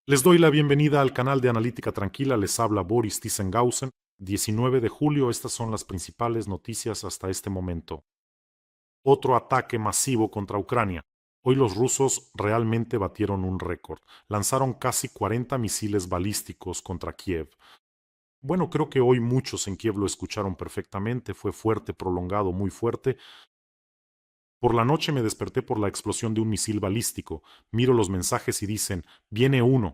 Les doy la bienvenida al canal de Analítica Tranquila, les habla Boris Thyssen-Gausen. 19 de julio, estas son las principales noticias hasta este momento. Otro ataque masivo contra Ucrania. Hoy los rusos realmente batieron un récord. Lanzaron casi 40 misiles balísticos contra Kiev. Bueno, creo que hoy muchos en Kiev lo escucharon perfectamente, fue fuerte, prolongado, muy fuerte. Por la noche me desperté por la explosión de un misil balístico. Miro los mensajes y dicen, viene uno,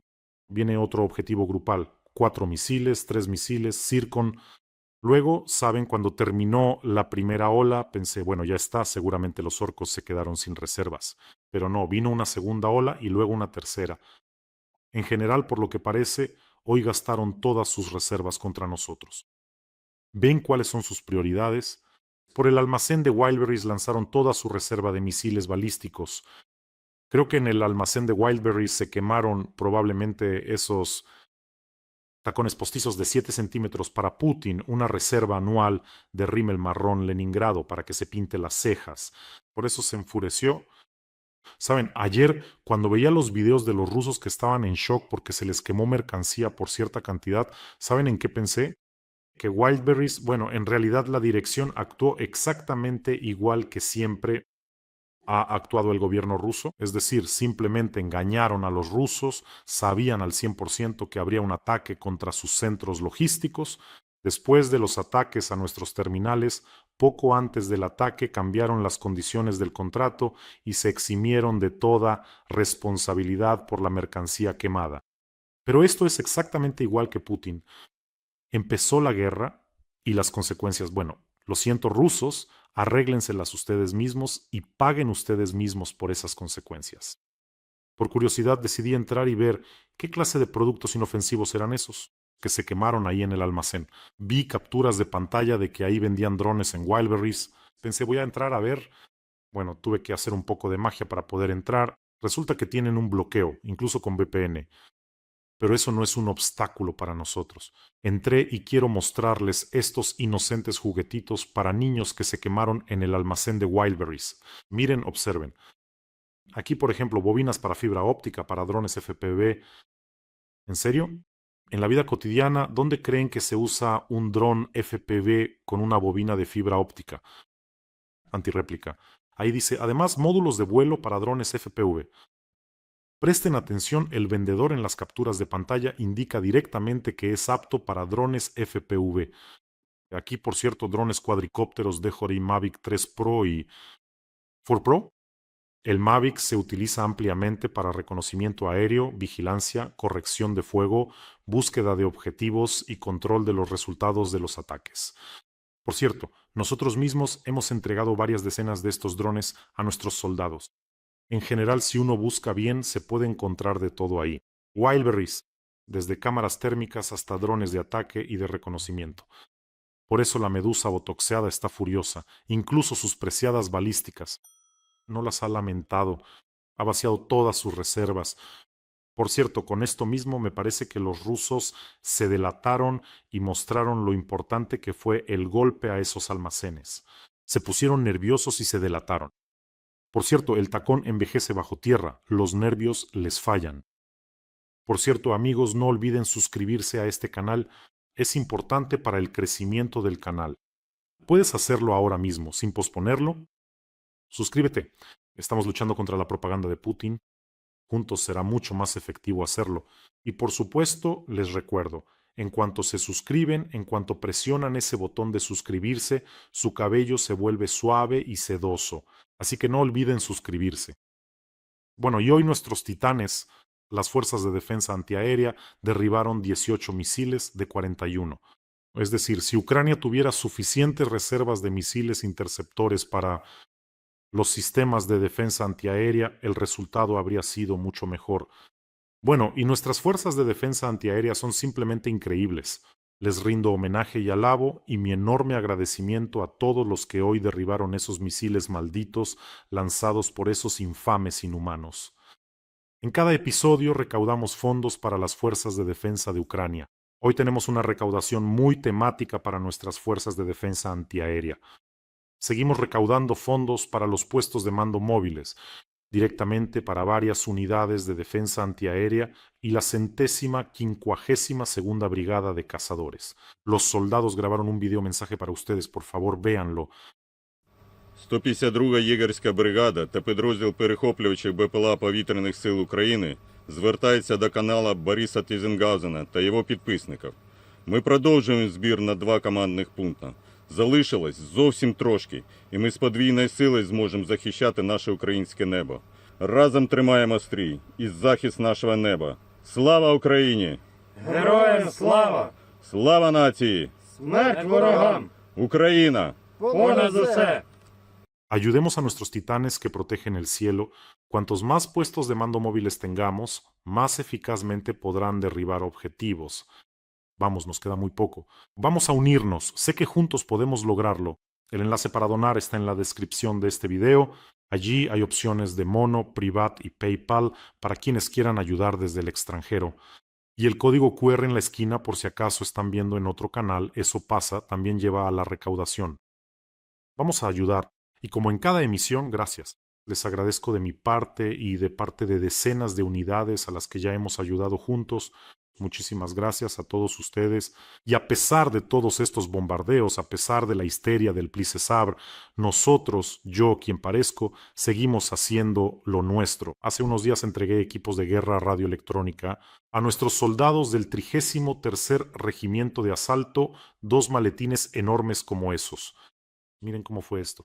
viene otro objetivo grupal, 4 misiles, 3 misiles, Zircon. Luego, saben, cuando terminó la primera ola, pensé, bueno, ya está, seguramente los orcos se quedaron sin reservas. Pero no, vino una segunda ola y luego una tercera. En general, por lo que parece, hoy gastaron todas sus reservas contra nosotros. Ven cuáles son sus prioridades. Por el almacén de Wildberries lanzaron toda su reserva de misiles balísticos. Creo que en el almacén de Wildberries se quemaron probablemente esos tacones postizos de 7 centímetros para Putin, una reserva anual de rímel marrón Leningrado para que se pinte las cejas. Por eso se enfureció. Saben, ayer cuando veía los videos de los rusos que estaban en shock porque se les quemó mercancía por cierta cantidad, ¿saben en qué pensé? Que Wildberries, bueno, en realidad la dirección actuó exactamente igual que siempre ha actuado el gobierno ruso, es decir, simplemente engañaron a los rusos, sabían al 100% que habría un ataque contra sus centros logísticos. Después de los ataques a nuestros terminales, poco antes del ataque cambiaron las condiciones del contrato y se eximieron de toda responsabilidad por la mercancía quemada. Pero esto es exactamente igual que Putin. Empezó la guerra y las consecuencias, bueno, lo siento rusos, arréglenselas ustedes mismos y paguen ustedes mismos por esas consecuencias. Por curiosidad decidí entrar y ver qué clase de productos inofensivos eran esos que se quemaron ahí en el almacén. Vi capturas de pantalla de que ahí vendían drones en Wildberries. Pensé, voy a entrar a ver. Bueno, tuve que hacer un poco de magia para poder entrar. Resulta que tienen un bloqueo, incluso con VPN, pero eso no es un obstáculo para nosotros. Entré y quiero mostrarles estos inocentes juguetitos para niños que se quemaron en el almacén de Wildberries. Miren, observen. Aquí, por ejemplo, bobinas para fibra óptica, para drones FPV. ¿En serio? En la vida cotidiana, ¿dónde creen que se usa un dron FPV con una bobina de fibra óptica? Antirréplica. Ahí dice, además, módulos de vuelo para drones FPV. Presten atención, el vendedor en las capturas de pantalla indica directamente que es apto para drones FPV. Aquí, por cierto, drones cuadricópteros de DJI Mavic 3 Pro y 4 Pro. El Mavic se utiliza ampliamente para reconocimiento aéreo, vigilancia, corrección de fuego, búsqueda de objetivos y control de los resultados de los ataques. Por cierto, nosotros mismos hemos entregado varias decenas de estos drones a nuestros soldados. En general, si uno busca bien, se puede encontrar de todo ahí. Wildberries, desde cámaras térmicas hasta drones de ataque y de reconocimiento. Por eso la medusa botoxeada está furiosa, incluso sus preciadas balísticas. No las ha lamentado, ha vaciado todas sus reservas. Por cierto, con esto mismo me parece que los rusos se delataron y mostraron lo importante que fue el golpe a esos almacenes. Se pusieron nerviosos y se delataron. Por cierto, el tacón envejece bajo tierra, los nervios les fallan. Por cierto, amigos, no olviden suscribirse a este canal, es importante para el crecimiento del canal. Puedes hacerlo ahora mismo, sin posponerlo. Suscríbete. Estamos luchando contra la propaganda de Putin. Juntos será mucho más efectivo hacerlo. Y por supuesto, les recuerdo, en cuanto se suscriben, en cuanto presionan ese botón de suscribirse, su cabello se vuelve suave y sedoso. Así que no olviden suscribirse. Bueno, y hoy nuestros titanes, las fuerzas de defensa antiaérea, derribaron 18 misiles de 41. Es decir, si Ucrania tuviera suficientes reservas de misiles interceptores para los sistemas de defensa antiaérea, el resultado habría sido mucho mejor. Bueno, y nuestras fuerzas de defensa antiaérea son simplemente increíbles. Les rindo homenaje y alabo y mi enorme agradecimiento a todos los que hoy derribaron esos misiles malditos lanzados por esos infames inhumanos. En cada episodio recaudamos fondos para las fuerzas de defensa de Ucrania. Hoy tenemos una recaudación muy temática para nuestras fuerzas de defensa antiaérea. Seguimos recaudando fondos para los puestos de mando móviles. directamente para varias unidades de defensa antiaérea y la 152ª Brigada de Cazadores. Los soldados grabaron un video mensaje para ustedes, por favor, véanlo. 152-га єгерська бригада та підрозділ перехоплювачів БПЛА Повітряних сил України звертається до канала Бориса Тізенгаузена та його підписників. Ми продовжуємо збір на 2 командних пункти. Залишилось зовсім трошки, і ми з подвійною силою зможемо захищати наше українське небо. Разом тримаємо стрій і захист нашого неба. Слава Україні! Героям слава! Слава нації! Смерть ворогам! Україна! Понад усе! Ayudemos a nuestros titanes que protegen el cielo. Cuantos más puestos de mando móviles tengamos, más eficazmente podrán derribar objetivos. Vamos, nos queda muy poco. Vamos a unirnos. Sé que juntos podemos lograrlo. El enlace para donar está en la descripción de este video. Allí hay opciones de Mono, Privat y PayPal para quienes quieran ayudar desde el extranjero. Y el código QR en la esquina por si acaso están viendo en otro canal. Eso pasa, también lleva a la recaudación. Vamos a ayudar. Y como en cada emisión, gracias. Les agradezco de mi parte y de parte de decenas de unidades a las que ya hemos ayudado juntos. Muchísimas gracias a todos ustedes. Y a pesar de todos estos bombardeos, a pesar de la histeria del Plice Sabre, nosotros, yo quien parezco, seguimos haciendo lo nuestro. Hace unos días entregué equipos de guerra radioelectrónica a nuestros soldados del 33º Regimiento de Asalto, 2 maletines enormes como esos. Miren cómo fue esto.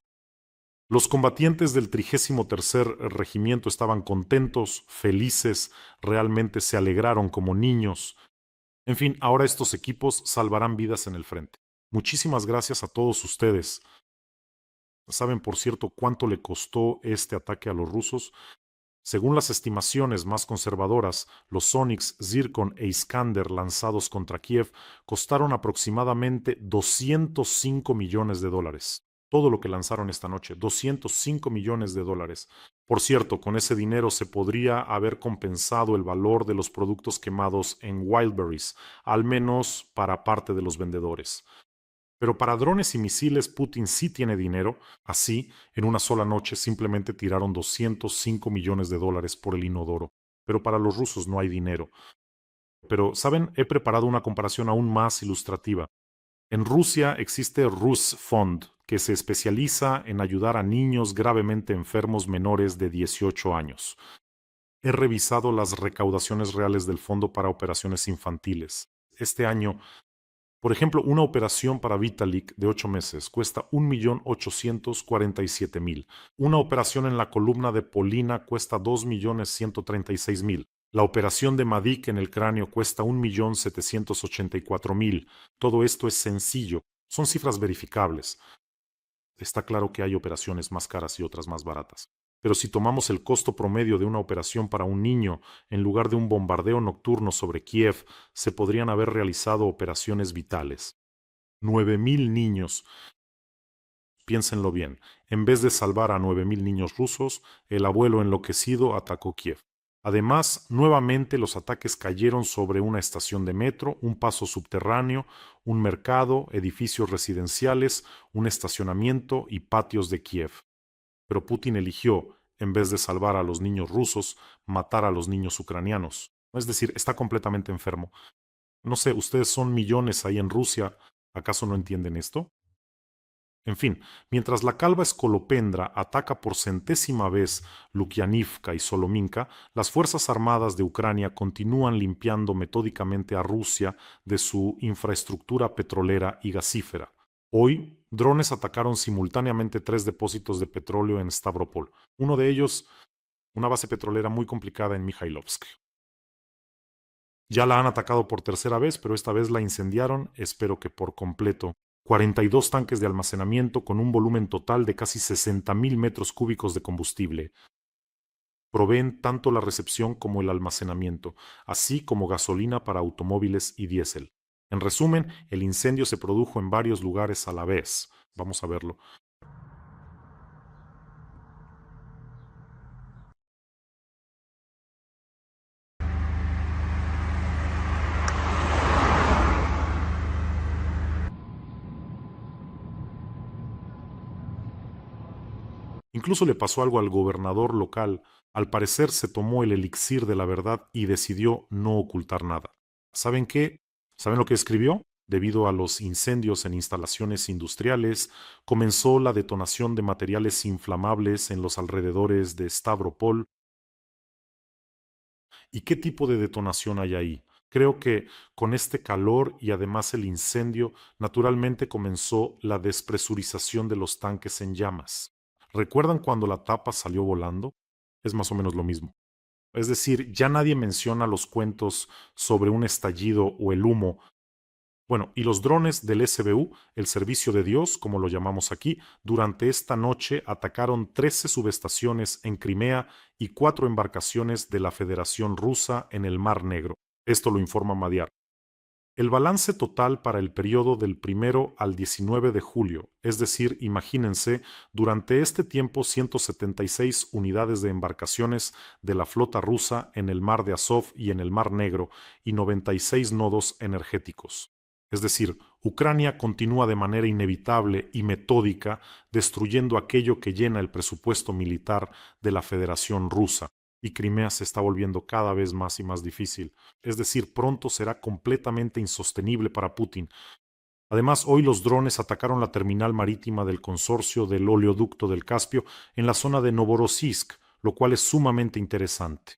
Los combatientes del 33º Regimiento estaban contentos, felices, realmente se alegraron como niños. En fin, ahora estos equipos salvarán vidas en el frente. Muchísimas gracias a todos ustedes. ¿Saben, por cierto, cuánto le costó este ataque a los rusos? Según las estimaciones más conservadoras, los Sonics, Zircon e Iskander lanzados contra Kiev costaron aproximadamente $205 millones. Todo lo que lanzaron esta noche, $205 millones. Por cierto, con ese dinero se podría haber compensado el valor de los productos quemados en Wildberries, al menos para parte de los vendedores. Pero para drones y misiles Putin sí tiene dinero. Así, en una sola noche simplemente tiraron $205 millones por el inodoro. Pero para los rusos no hay dinero. Pero, ¿saben? He preparado una comparación aún más ilustrativa. En Rusia existe Rusfond, que se especializa en ayudar a niños gravemente enfermos menores de 18 años. He revisado las recaudaciones reales del fondo para operaciones infantiles. Este año, por ejemplo, una operación para Vitalik de 8 meses cuesta $1.847.000. Una operación en la columna de Polina cuesta $2.136.000. La operación de Madik en el cráneo cuesta $1.784.000. Todo esto es sencillo. Son cifras verificables. Está claro que hay operaciones más caras y otras más baratas. Pero si tomamos el costo promedio de una operación para un niño, en lugar de un bombardeo nocturno sobre Kiev, se podrían haber realizado operaciones vitales. 9.000 niños. Piénsenlo bien. En vez de salvar a 9.000 niños rusos, el abuelo enloquecido atacó Kiev. Además, nuevamente los ataques cayeron sobre una estación de metro, un paso subterráneo, un mercado, edificios residenciales, un estacionamiento y patios de Kiev. Pero Putin eligió, en vez de salvar a los niños rusos, matar a los niños ucranianos. Es decir, está completamente enfermo. No sé, ustedes son millones ahí en Rusia, ¿acaso no entienden esto? En fin, mientras la calva Skolopendra ataca por 100ª vez Lukianivka y Solominka, las Fuerzas Armadas de Ucrania continúan limpiando metódicamente a Rusia de su infraestructura petrolera y gasífera. Hoy, drones atacaron simultáneamente 3 depósitos de petróleo en Stavropol. Uno de ellos, una base petrolera muy complicada en Mikhailovsk. Ya la han atacado por 3ª vez, pero esta vez la incendiaron, espero que por completo. 42 tanques de almacenamiento con un volumen total de casi 60.000 metros cúbicos de combustible. Proveen tanto la recepción como el almacenamiento, así como gasolina para automóviles y diésel. En resumen, el incendio se produjo en varios lugares a la vez. Vamos a verlo. Incluso le pasó algo al gobernador local. Al parecer se tomó el elixir de la verdad y decidió no ocultar nada. ¿Saben qué? ¿Saben lo que escribió? Debido a los incendios en instalaciones industriales, comenzó la detonación de materiales inflamables en los alrededores de Stavropol. ¿Y qué tipo de detonación hay ahí? Creo que con este calor y además el incendio, naturalmente comenzó la despresurización de los tanques en llamas. ¿Recuerdan cuando la tapa salió volando? Es más o menos lo mismo. Es decir, ya nadie menciona los cuentos sobre un estallido o el humo. Bueno, y los drones del SBU, el Servicio de Dios, como lo llamamos aquí, durante esta noche atacaron 13 subestaciones en Crimea y 4 embarcaciones de la Federación Rusa en el Mar Negro. Esto lo informa Madiar. El balance total para el periodo del 1 al 19 de julio, es decir, imagínense, durante este tiempo 176 unidades de embarcaciones de la flota rusa en el Mar de Azov y en el Mar Negro y 96 nodos energéticos. Es decir, Ucrania continúa de manera inevitable y metódica destruyendo aquello que llena el presupuesto militar de la Federación Rusa, y Crimea se está volviendo cada vez más y más difícil. Es decir, pronto será completamente insostenible para Putin. Además, hoy los drones atacaron la terminal marítima del consorcio del oleoducto del Caspio en la zona de Novorossiysk, lo cual es sumamente interesante.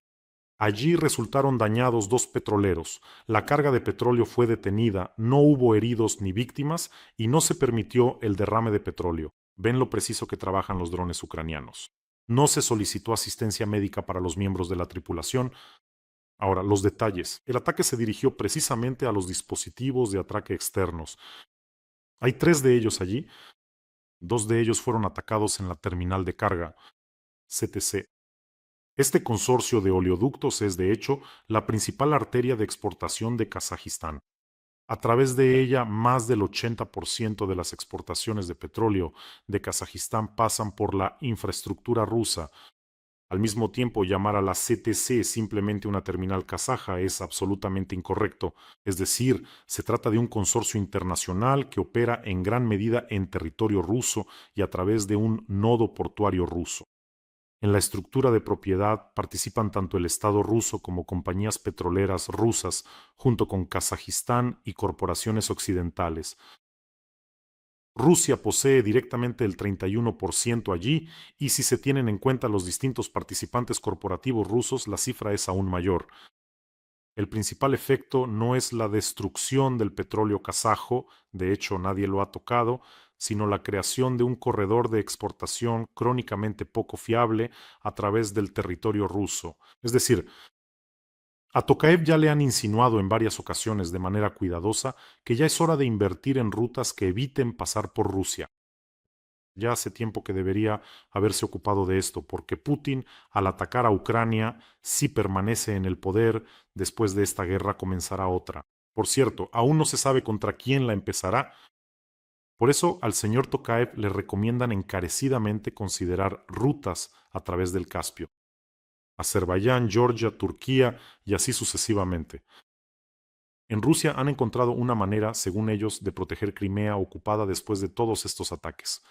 Allí resultaron dañados 2 petroleros, la carga de petróleo fue detenida, no hubo heridos ni víctimas y no se permitió el derrame de petróleo. Ven lo preciso que trabajan los drones ucranianos. No se solicitó asistencia médica para los miembros de la tripulación. Ahora, los detalles. El ataque se dirigió precisamente a los dispositivos de ataque externos. Hay 3 de ellos allí. 2 de ellos fueron atacados en la terminal de carga, CTC. Este consorcio de oleoductos es, de hecho, la principal arteria de exportación de Kazajistán. A través de ella, más del 80% de las exportaciones de petróleo de Kazajistán pasan por la infraestructura rusa. Al mismo tiempo, llamar a la CTC simplemente una terminal kazaja es absolutamente incorrecto. Es decir, se trata de un consorcio internacional que opera en gran medida en territorio ruso y a través de un nodo portuario ruso. En la estructura de propiedad participan tanto el Estado ruso como compañías petroleras rusas, junto con Kazajistán y corporaciones occidentales. Rusia posee directamente el 31% allí, y si se tienen en cuenta los distintos participantes corporativos rusos, la cifra es aún mayor. El principal efecto no es la destrucción del petróleo kazajo, de hecho nadie lo ha tocado, sino la creación de un corredor de exportación crónicamente poco fiable a través del territorio ruso. Es decir, a Tokayev ya le han insinuado en varias ocasiones de manera cuidadosa que ya es hora de invertir en rutas que eviten pasar por Rusia. Ya hace tiempo que debería haberse ocupado de esto, porque Putin, al atacar a Ucrania, si permanece en el poder, después de esta guerra comenzará otra. Por cierto, aún no se sabe contra quién la empezará. Por eso al señor Tokayev le recomiendan encarecidamente considerar rutas a través del Caspio. Azerbaiyán, Georgia, Turquía y así sucesivamente. En Rusia han encontrado una manera, según ellos, de proteger Crimea ocupada después de todos estos ataques.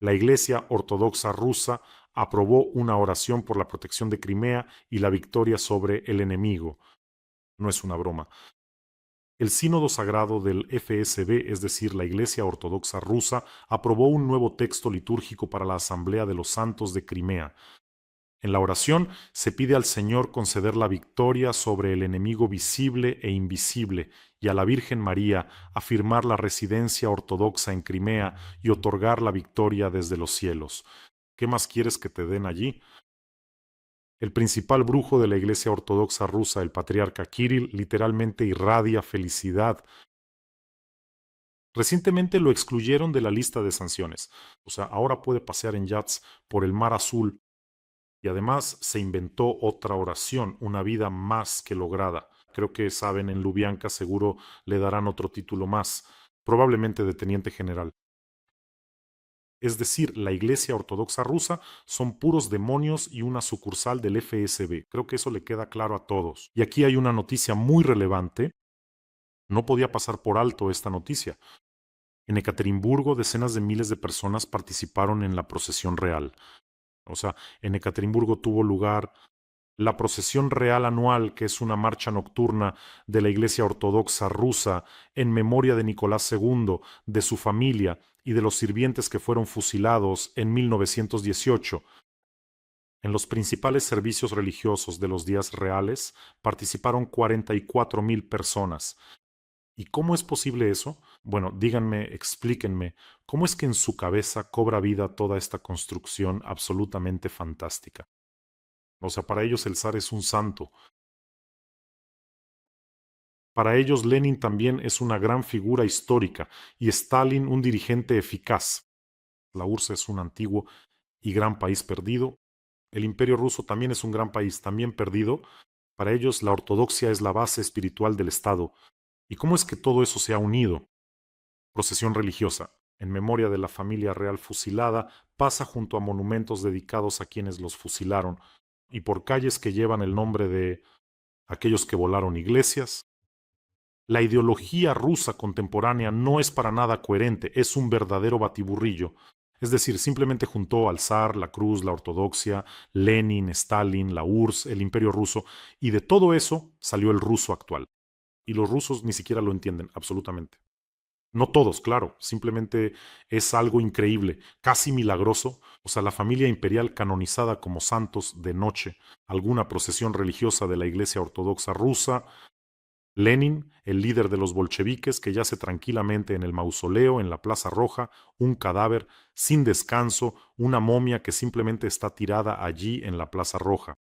La Iglesia Ortodoxa rusa aprobó una oración por la protección de Crimea y la victoria sobre el enemigo. No es una broma. El Sínodo Sagrado del FSB, es decir, la Iglesia Ortodoxa rusa, aprobó un nuevo texto litúrgico para la Asamblea de los Santos de Crimea. En la oración se pide al Señor conceder la victoria sobre el enemigo visible e invisible y a la Virgen María afirmar la residencia ortodoxa en Crimea y otorgar la victoria desde los cielos. ¿Qué más quieres que te den allí? El principal brujo de la Iglesia Ortodoxa rusa, el patriarca Kirill, literalmente irradia felicidad. Recientemente lo excluyeron de la lista de sanciones. O sea, ahora puede pasear en yachts por el Mar Azul. Y además se inventó otra oración, una vida más que lograda. Creo que saben, en Lubyanka seguro le darán otro título más, probablemente de teniente general. Es decir, la Iglesia Ortodoxa rusa son puros demonios y una sucursal del FSB. Creo que eso le queda claro a todos. Y aquí hay una noticia muy relevante. No podía pasar por alto esta noticia. En Ekaterimburgo, decenas de miles de personas participaron en la procesión real. O sea, en Ekaterimburgo tuvo lugar la procesión real anual, que es una marcha nocturna de la Iglesia Ortodoxa rusa en memoria de Nicolás II, de su familia y de los sirvientes que fueron fusilados en 1918. En los principales servicios religiosos de los días reales participaron 44,000 personas. ¿Y cómo es posible eso? Bueno, díganme, explíquenme, ¿cómo es que en su cabeza cobra vida toda esta construcción absolutamente fantástica? O sea, para ellos el zar es un santo. Para ellos Lenin también es una gran figura histórica y Stalin un dirigente eficaz. La URSS es un antiguo y gran país perdido. El Imperio Ruso también es un gran país, también perdido. Para ellos la ortodoxia es la base espiritual del Estado. ¿Y cómo es que todo eso se ha unido? Procesión religiosa, en memoria de la familia real fusilada, pasa junto a monumentos dedicados a quienes los fusilaron y por calles que llevan el nombre de aquellos que volaron iglesias. La ideología rusa contemporánea no es para nada coherente, es un verdadero batiburrillo. Es decir, simplemente juntó al zar, la cruz, la ortodoxia, Lenin, Stalin, la URSS, el imperio ruso, y de todo eso salió el ruso actual. Y los rusos ni siquiera lo entienden, absolutamente. No todos, claro, simplemente es algo increíble, casi milagroso. O sea, la familia imperial canonizada como santos de noche, alguna procesión religiosa de la Iglesia Ortodoxa rusa, Lenin, el líder de los bolcheviques, que yace tranquilamente en el mausoleo en la Plaza Roja, un cadáver sin descanso, una momia que simplemente está tirada allí en la Plaza Roja.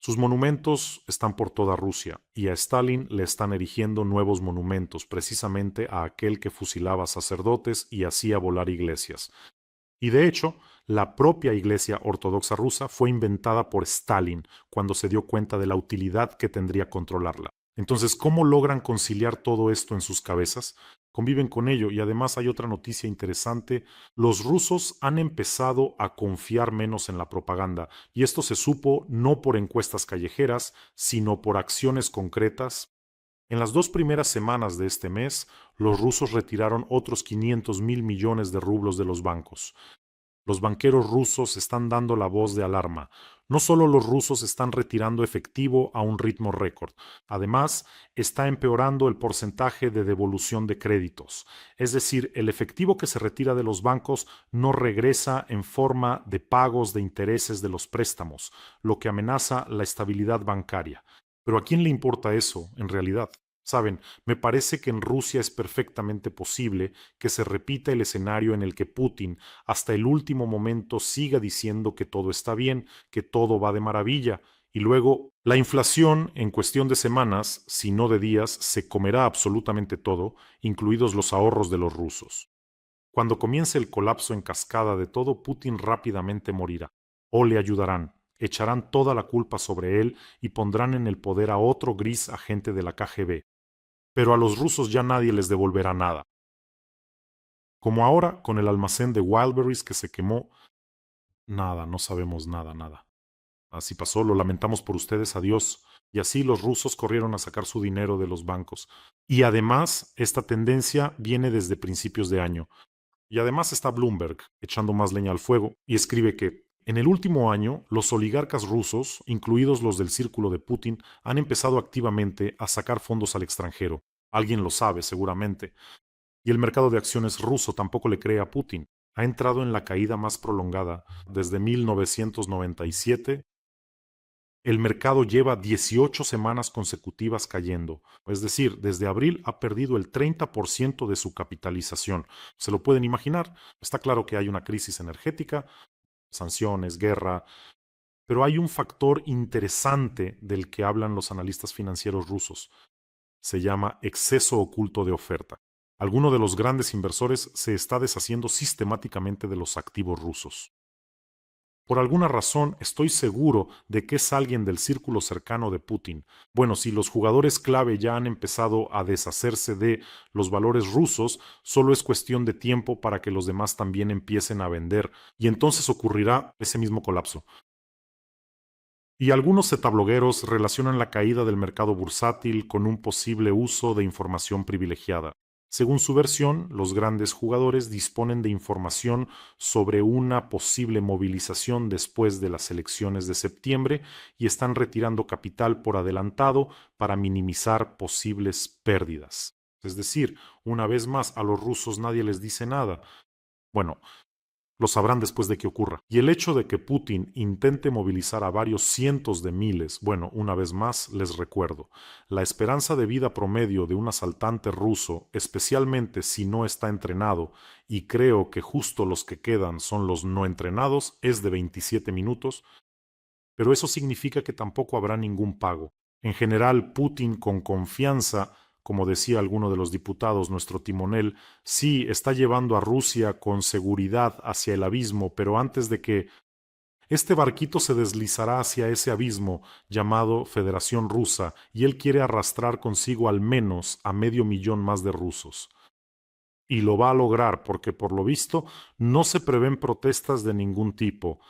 Sus monumentos están por toda Rusia y a Stalin le están erigiendo nuevos monumentos, precisamente a aquel que fusilaba sacerdotes y hacía volar iglesias. Y de hecho, la propia Iglesia Ortodoxa rusa fue inventada por Stalin cuando se dio cuenta de la utilidad que tendría controlarla. Entonces, ¿cómo logran conciliar todo esto en sus cabezas? Conviven con ello y además hay otra noticia interesante. Los rusos han empezado a confiar menos en la propaganda y esto se supo no por encuestas callejeras, sino por acciones concretas. En las 2 primeras semanas de este mes, los rusos retiraron otros 500,000 millones de rublos de los bancos. Los banqueros rusos están dando la voz de alarma. No solo los rusos están retirando efectivo a un ritmo récord, además está empeorando el porcentaje de devolución de créditos. Es decir, el efectivo que se retira de los bancos no regresa en forma de pagos de intereses de los préstamos, lo que amenaza la estabilidad bancaria. Pero ¿a quién le importa eso, en realidad? Saben, me parece que en Rusia es perfectamente posible que se repita el escenario en el que Putin hasta el último momento siga diciendo que todo está bien, que todo va de maravilla, y luego la inflación en cuestión de semanas, si no de días, se comerá absolutamente todo, incluidos los ahorros de los rusos. Cuando comience el colapso en cascada de todo, Putin rápidamente morirá, o le ayudarán. Echarán toda la culpa sobre él y pondrán en el poder a otro gris agente de la KGB. Pero a los rusos ya nadie les devolverá nada. Como ahora, con el almacén de Wildberries que se quemó, nada, no sabemos nada. Así pasó, lo lamentamos por ustedes, adiós. Y así los rusos corrieron a sacar su dinero de los bancos. Y además, esta tendencia viene desde principios de año. Y además está Bloomberg echando más leña al fuego y escribe que en el último año los oligarcas rusos, incluidos los del círculo de Putin, han empezado activamente a sacar fondos al extranjero. Alguien lo sabe seguramente. Y el mercado de acciones ruso tampoco le cree a Putin. Ha entrado en la caída más prolongada desde 1997. El mercado lleva 18 semanas consecutivas cayendo, es decir, desde abril ha perdido el 30% de su capitalización. ¿Se lo pueden imaginar? Está claro que hay una crisis energética, sanciones, guerra, pero hay un factor interesante del que hablan los analistas financieros rusos. Se llama exceso oculto de oferta. Alguno de los grandes inversores se está deshaciendo sistemáticamente de los activos rusos. Por alguna razón, estoy seguro de que es alguien del círculo cercano de Putin. Bueno, si los jugadores clave ya han empezado a deshacerse de los valores rusos, solo es cuestión de tiempo para que los demás también empiecen a vender, y entonces ocurrirá ese mismo colapso. Y algunos zetablogueros relacionan la caída del mercado bursátil con un posible uso de información privilegiada. Según su versión, los grandes jugadores disponen de información sobre una posible movilización después de las elecciones de septiembre y están retirando capital por adelantado para minimizar posibles pérdidas. Es decir, una vez más, a los rusos nadie les dice nada. Bueno, lo sabrán después de que ocurra. Y el hecho de que Putin intente movilizar a varios cientos de miles, bueno, una vez más les recuerdo, la esperanza de vida promedio de un asaltante ruso, especialmente si no está entrenado, y creo que justo los que quedan son los no entrenados, es de 27 minutos, pero eso significa que tampoco habrá ningún pago. En general, Putin con confianza, como decía alguno de los diputados, nuestro timonel, sí está llevando a Rusia con seguridad hacia el abismo, pero antes de que este barquito se deslizará hacia ese abismo llamado Federación Rusa, y él quiere arrastrar consigo al menos a 500.000 más de rusos. Y lo va a lograr porque, por lo visto, no se prevén protestas de ningún tipo.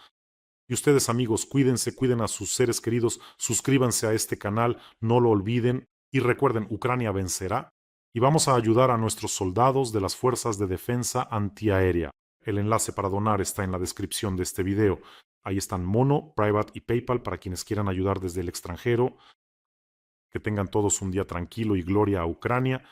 Y ustedes, amigos, cuídense, cuiden a sus seres queridos, suscríbanse a este canal, no lo olviden y recuerden, Ucrania vencerá y vamos a ayudar a nuestros soldados de las fuerzas de defensa antiaérea. El enlace para donar está en la descripción de este video. Ahí están Mono, Private y PayPal para quienes quieran ayudar desde el extranjero. Que tengan todos un día tranquilo y gloria a Ucrania.